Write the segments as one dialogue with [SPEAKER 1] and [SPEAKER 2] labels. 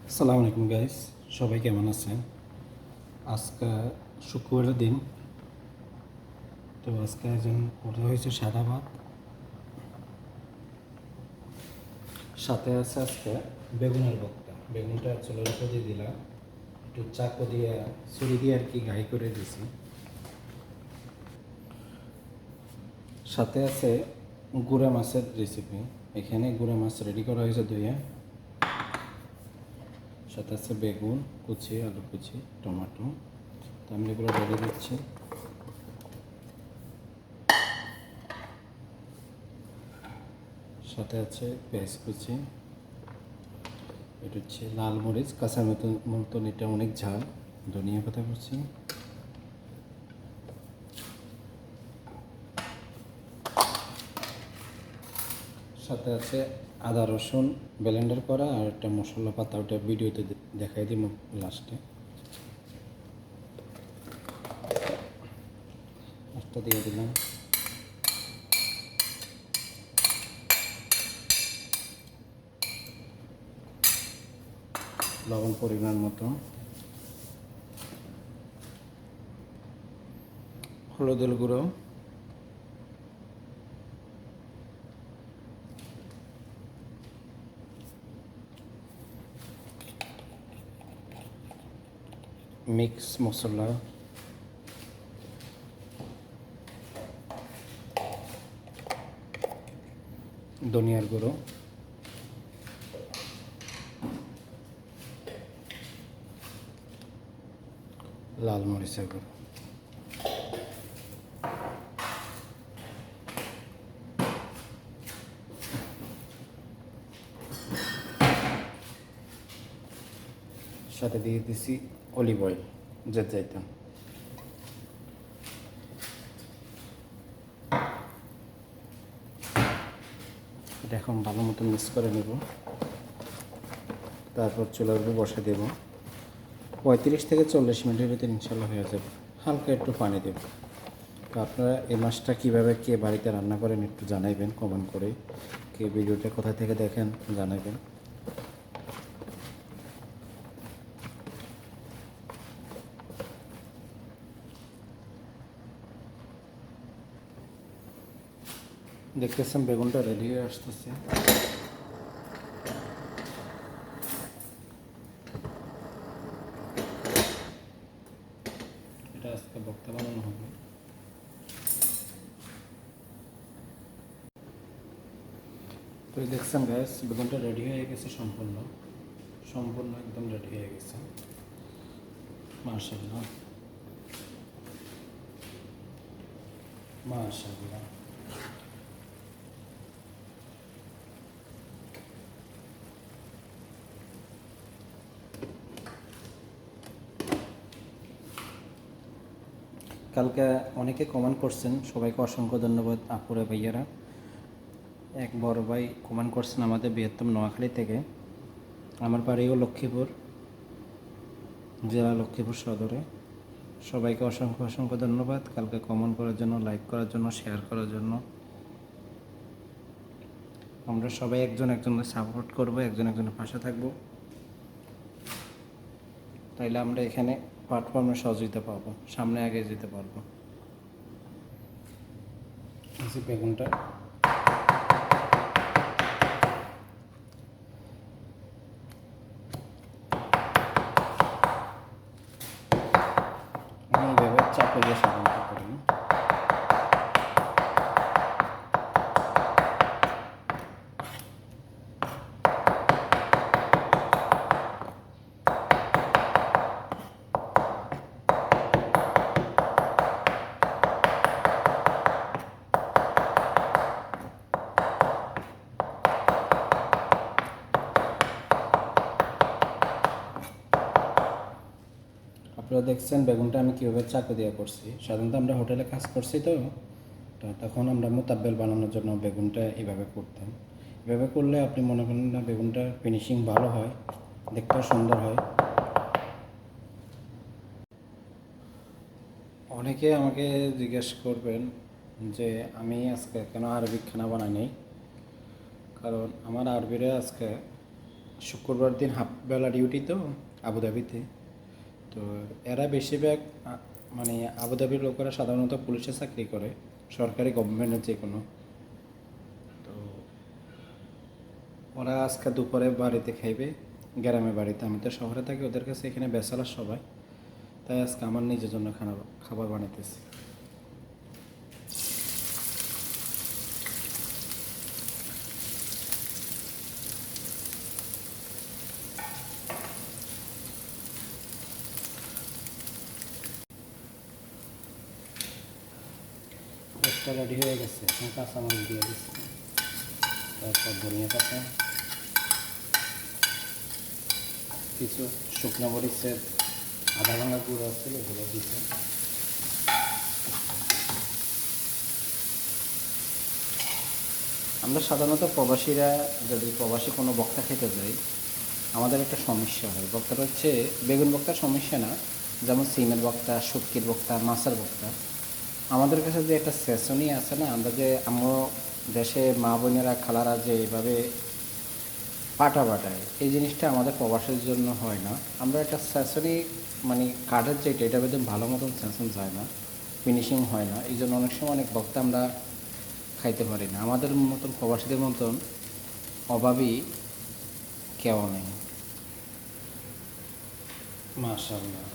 [SPEAKER 1] আসসালামু আলাইকুম গাইস, সবাই কেমন আছেন? আজকে শুক্রবারের দিন। তো আজকে একজন করা হয়েছে সাদা ভাত, সাথে আছে আজকে বেগুনের ভর্তা। বেগুনটা চুলের উপর দিয়ে দিলাম, একটু চাকু দিয়ে ছুরি দিয়ে আর কি গাই করে দিয়েছি। সাথে আছে গুঁড়া মাছের রেসিপি। এখানে গুঁড়া মাছ রেডি করা হয়েছে ধুয়ে। সাথে আছে বেগুন কুচি, আলু কুচি, টমেটো। তো আমি এগুলো রেডি দিচ্ছি। সাথে আছে পেঁয়াজ কুচি, এটা হচ্ছে লাল মরিচ, কাঁচা মতন, এটা অনেক ঝাল। ধনিয়া পাতা কুচি, সাথে আছে আদা রসুন ব্লেন্ডার করা, আর একটা মশলা পাতা, ওটা ভিডিওতে দেখাই দিব লাস্টে। লাস্টটা দিয়ে দিলাম লবণ পরিমাণ মতো, হলুদের গুঁড়ো, মিক্স মশলা, ধনিয়ার গুঁড়ো, লাল মরিচের গুঁড়ো। সাথে দিয়ে দিছি অলিভ অয়েল, জেট। এটা এখন ভালো মতো মিক্স করে নেব। তারপর চুলার উপরে বসে দেব। 35 থেকে 40 মিনিটের ভিতরে ইনশাল্লাহ হয়ে যাবে। হালকা একটু পানি দেব। তো আপনারা এই মাছটা কীভাবে কে বাড়িতে রান্না করেন একটু জানাইবেন কমেন্ট করে। কে ভিডিওটা কোথা থেকে দেখেন জানাবেন। দেখতেছেন বেগুনটা রেডি হয়ে আসতেছে। এটা আজকে ভর্তা বানানো হবে। তো দেখছেন গ্যাস, বেগুনটা রেডি হয়ে গেছে, সম্পূর্ণ সম্পূর্ণ একদম রেডি হয়ে গেছে। মাশাআল্লাহ মাশাআল্লাহ। কালকে অনেকে কমেন্ট করছেন, সবাইকে অসংখ্য ধন্যবাদ আপুরা ভাইয়ারা। এক বড় ভাই কমেন্ট করছেন আমাদের বৃহত্তম নোয়াখালী থেকে। আমার বাড়িও লক্ষ্মীপুর, জেলা লক্ষ্মীপুর সদরে। সবাইকে অসংখ্য অসংখ্য ধন্যবাদ কালকে কমেন্ট করার জন্য, লাইক করার জন্য, শেয়ার করার জন্য। আমরা সবাই একজন একজনকে সাপোর্ট করব, একজন একজনের পাশে থাকবো, তাইলে আমরা এখানে প্ল্যাটফর্মে সহযোগিতা পাবো, সামনে আগে যেতে পারবো। বেগুনটা আমি এইভাবে চাপে দিয়ে সাধারণত করি। আপনারা দেখছেন বেগুনটা আমি কীভাবে চাকু দিয়ে করছি। সাধারণত আমরা হোটেলে কাজ করছি, তো তখন আমরা মোতাব্বেল বানানোর জন্য বেগুনটা এইভাবে করতাম। এভাবে করলে আপনি মনে করেন না, বেগুনটার ফিনিশিং ভালো হয়, দেখতেও সুন্দর হয়। অনেকে আমাকে জিজ্ঞেস করবেন যে আমি আজকে কেন আরবিক খানা বানাই, কারণ আমার আরবিরে আজকে শুক্রবার দিন হাফ বেলা ডিউটি তো আবুধাবিতে। তো এরা বেশিরভাগ মানে আবুধাবির লোকেরা সাধারণত পুলিশে চাকরি করে, সরকারি গভর্নমেন্টের যে কোনো। তো ওরা আজকে দুপুরে বাড়িতে খাইবে, গ্রামে বাড়িতে। আমি তো শহরে থাকি, ওদের কাছে এখানে বেচালার সবাই, তাই আজকে আমার নিজের জন্য খাবার বানাইতেছি। পেস্টটা রেডি হয়ে গেছে, এখন কাঁচামরিচ দিয়ে দিচ্ছি, তারপর ধনিয়া পাতা, কিছু শুকনো মরিচের আধা ভাঙা গুঁড়ো ছিল ওগুলো দিচ্ছে। আমরা সাধারণত প্রবাসীরা যদি প্রবাসী কোনো বক্তা খেতে যাই, আমাদের একটা সমস্যা হয়। বক্তাটা হচ্ছে বেগুন বক্তার সমস্যা না, যেমন সিমের বক্তা, শুটকির বক্তা, মাছের বক্তা। আমাদের কাছে যে একটা সেশনই আছে না, আমরা যে আমরা দেশে মা বোনেরা খালারা যে এইভাবে পাটা বাটায়, এই জিনিসটা আমাদের প্রবাসের জন্য হয় না। আমরা একটা সেশনই মানে কাঠের যেটা, এটা বেদম ভালো মতন সেশন যায় না, ফিনিশিং হয় না, এই জন্য অনেক সময় অনেক বক্তা আমরা খাইতে পারি না। আমাদের মতন প্রবাসীদের মতন অভাবী কেউ নেই। মাশাআল্লাহ,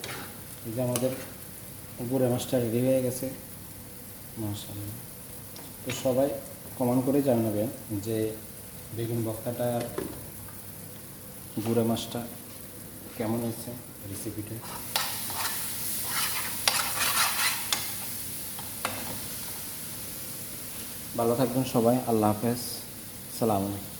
[SPEAKER 1] এই যে আমাদের উপরে মাছটা রেডি হয়ে গেছে, মাশাআল্লাহ। তো সবাই কমেন্ট করে জানাবেন যে বেগুন ভর্তাটার গুঁড়া মাছটা কেমন হয়েছে, রেসিপিটা। ভালো থাকবেন সবাই, আল্লাহ হাফেজ, সালাম আলাইকুম।